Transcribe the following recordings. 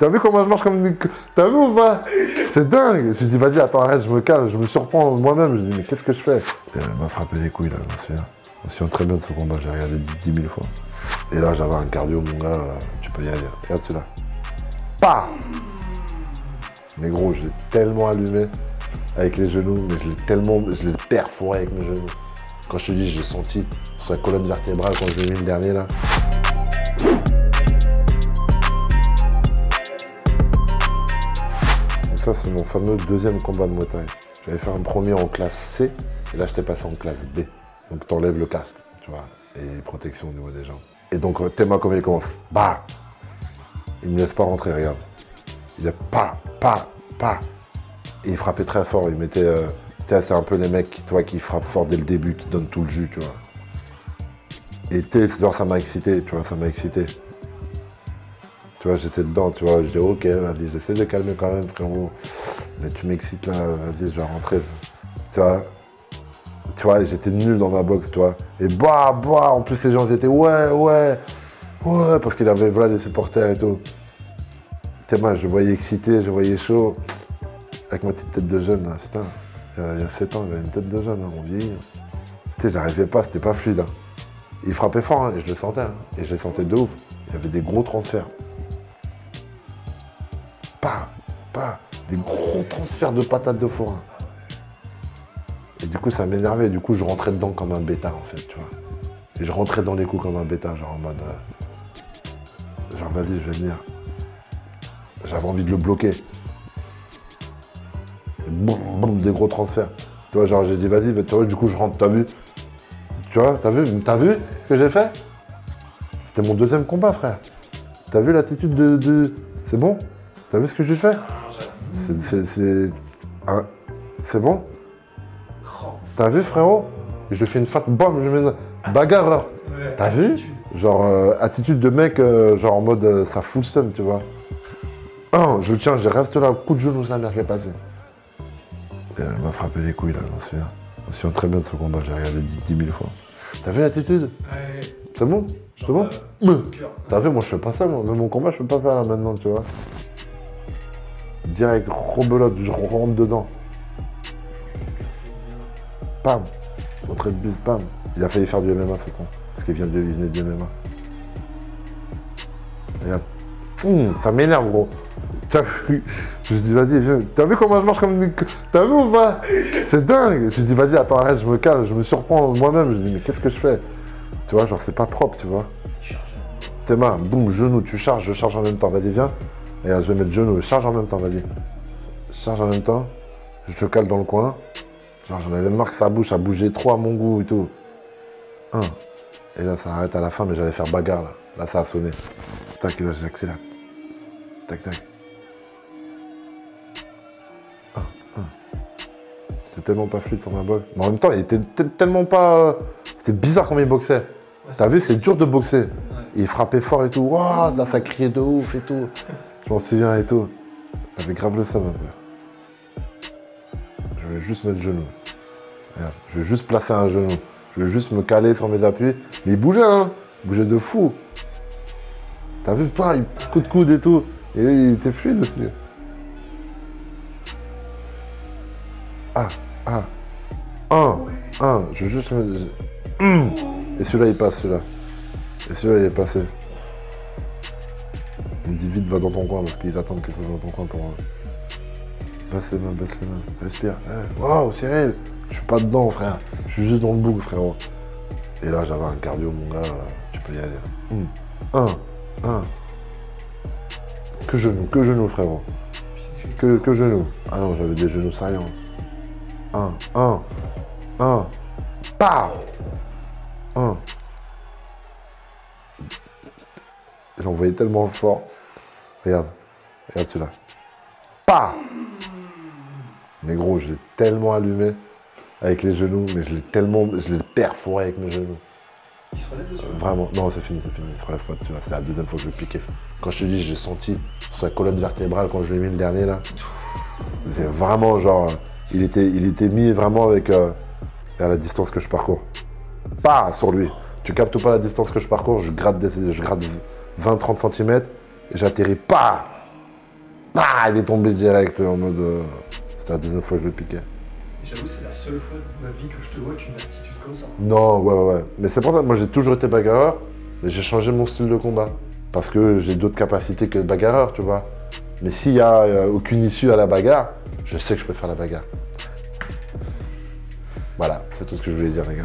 T'as vu comment je marche comme une... T'as vu ou pas? C'est dingue. Je dis, vas-y, attends, arrête, je me calme. Je me surprends moi-même. Je dis, mais qu'est-ce que je fais? Et elle m'a frappé les couilles, là, je me souviens. Je me souviens très bien de ce combat. J'ai regardé 10 000 fois. Et là, j'avais un cardio, mon gars. Tu peux y aller. Regarde celui-là. Pah! Mais gros, je l'ai tellement allumé avec les genoux. Mais je l'ai perforé avec mes genoux. Quand je te dis, j'ai senti sur la colonne vertébrale quand je l'ai mis le dernier, là. Ça, c'est mon fameux deuxième combat de Muay Thai. J'avais fait un premier en classe C, et là, j'étais passé en classe B. Donc, t'enlèves le casque, tu vois, et protection au niveau des jambes. Et donc, Théma, comment il commence? Bah! Il me laisse pas rentrer, regarde. Il a pas. Et il frappait très fort. Il mettait... c'est un peu les mecs qui frappent fort dès le début, qui donnent tout le jus, tu vois. Et genre, ça m'a excité, tu vois, ça m'a excité. Tu vois, j'étais dedans, tu vois, je dis ok, vas-y, j'essaie de calmer quand même, frérot. Mais tu m'excites là, vas-y, je vais rentrer. Tu vois, j'étais nul dans ma boxe, tu vois. Et en plus les gens étaient ouais, parce qu'il avait, voilà, des supporters et tout. Moi, je voyais excité, je voyais chaud. Avec ma petite tête de jeune, là, putain. Il y a 7 ans, j'avais une tête de jeune, hein, on vieillit. Tu sais, j'arrivais pas, c'était pas fluide. Hein. Il frappait fort, hein, et je le sentais, hein, et je le sentais de ouf. Il y avait des gros transferts. Des gros transferts de patates de forain. Et du coup, ça m'énervait. Du coup, je rentrais dedans comme un bêta, en fait, tu vois. Et je rentrais dans les coups comme un bêta, genre en mode... genre, vas-y, je vais venir. J'avais envie de le bloquer. Et boum, des gros transferts. Tu vois, genre, j'ai dit, vas-y, du coup, je rentre, t'as vu? Tu vois, t'as vu ce que j'ai fait? C'était mon deuxième combat, frère. T'as vu l'attitude de... C'est bon? T'as vu ce que j'ai fait? C'est bon? T'as vu, frérot? Je lui fais une fat bombe, je lui mets une bagarreur. T'as vu? Genre, attitude de mec, genre en mode, ça fout le seum, tu vois. Je tiens, je reste là, coup de genou, sa mère qui est passé. Et elle m'a frappé les couilles, là, je m'en souviens. Je me souviens très bien de ce combat, j'ai regardé 10 000 fois. T'as vu l'attitude? Ouais. C'est bon? C'est bon? T'as vu, moi, je fais pas ça, moi. Même mon combat, je fais pas ça, là, maintenant, tu vois. Direct, rebelote, je rentre dedans. Pam. Entrée de bise, pam. Il a failli faire du MMA, c'est con. Parce qu'il venait du MMA. Regarde. Ça m'énerve, gros. T'as vu? Je dis, vas-y, viens. T'as vu comment je marche comme une... T'as vu ou pas? C'est dingue. Je dis, vas-y, attends, arrête, je me calme. Je me surprends moi-même. Je dis, mais qu'est-ce que je fais? Tu vois, genre, c'est pas propre, tu vois. Théma, boum, genou, tu charges, je charge en même temps. Vas-y, viens. Regarde, je vais mettre genou, charge en même temps, vas-y. Charge en même temps. Je te cale dans le coin. Genre, j'en avais marre que ça bouge, ça bougeait trop à mon goût et tout. Et là, ça arrête à la fin, mais j'allais faire bagarre, là. Là, ça a sonné. Tac, et là, j'accélère. Tac, tac. C'était tellement pas fluide sur ma boxe. Mais en même temps, il était tellement pas... C'était bizarre comment il boxait. T'as vu, c'est dur de boxer. Il frappait fort et tout. Waouh, là, ça criait de ouf et tout. Je m'en souviens et tout. J'avais grave le seum un peu. Je vais juste mettre le genou. Regarde, je vais juste placer un genou. Je vais juste me caler sur mes appuis. Mais il bougeait, hein. Il bougeait de fou. T'as vu pas, coup de coude et tout. Et il était fluide aussi. Je vais juste mettre... Et celui-là, il passe, celui-là. Et celui-là, il est passé. Il me dit vite, va dans ton coin, parce qu'ils attendent que ça soit dans ton coin pour... Baisse les mains, respire. Waouh, Cyril, je suis pas dedans, frère. Je suis juste dans le bouc, frérot. Et là, j'avais un cardio, mon gars, tu peux y aller. Que genoux, frérot. Que genoux. Ah non, j'avais des genoux saillants. Pow! Je l'envoyais tellement fort. Regarde celui-là. Pas. Mais gros, je l'ai tellement allumé avec les genoux, mais je l'ai perforé avec mes genoux. Il se relève dessus? Vraiment, non, c'est fini, il se relève pas dessus. C'est la deuxième fois que je le piquais. Quand je te dis, j'ai senti sur sa colonne vertébrale quand je lui ai mis le dernier là. C'est vraiment genre, il était mis vraiment avec à la distance que je parcours. Pas sur lui. Tu captes pas la distance que je parcours, je gratte 20-30 cm et j'atterris pas Ah, il est tombé direct en mode... C'était la deuxième fois que je le piquais. J'avoue, c'est la seule fois de ma vie que je te vois avec une attitude comme ça. Non, ouais. Mais c'est pour ça, moi j'ai toujours été bagarreur, mais j'ai changé mon style de combat. Parce que j'ai d'autres capacités que le bagarreur, tu vois. Mais s'il n'y a aucune issue à la bagarre, je sais que je peux faire la bagarre. Voilà, c'est tout ce que je voulais dire, les gars.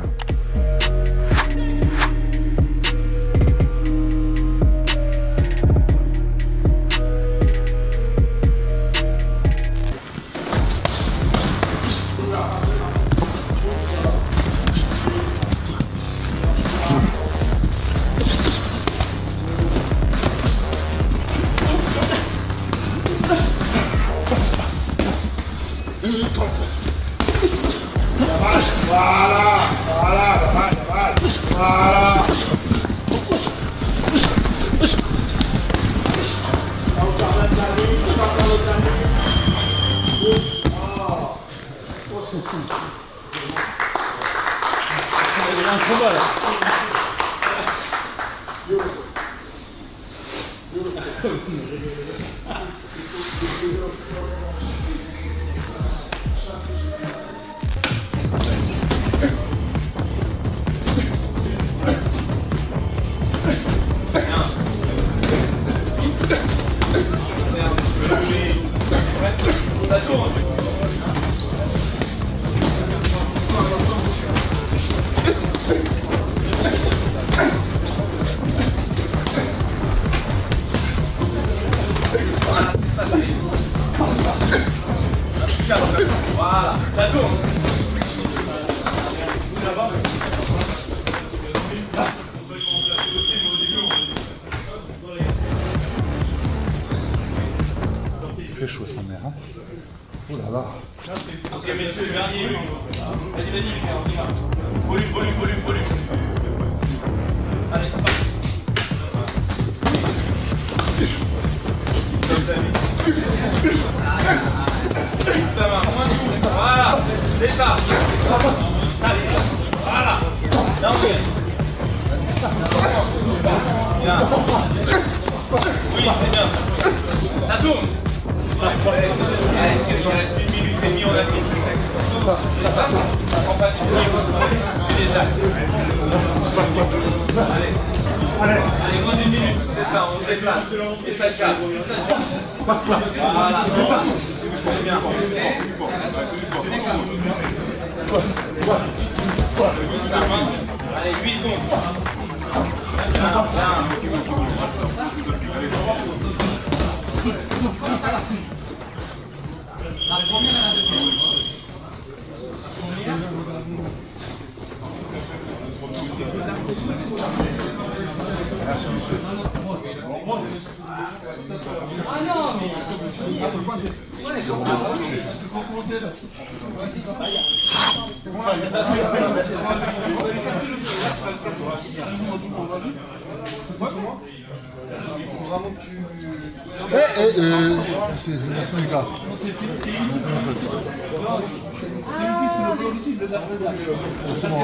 Voilà, ça tourne. Il fait chaud sa mère, hein. Oh là là. Ok messieurs, dernier. Vas-y, on y va. Volume. Allez, ta main, moins de coup. Voilà, c'est ça. Voilà. Bien. Oui, c'est bien ça. Ça tourne. Allez, il reste 1 minute et demie, on a fini. C'est ça. On prend pas du tout les axes. Allez, moins d'1 minute, c'est ça, on se déplace. Et ça tient. Voilà, c'est ça. Très bien. Allez, 8 secondes. Ah non, mais... Merci les gars. C'est bon.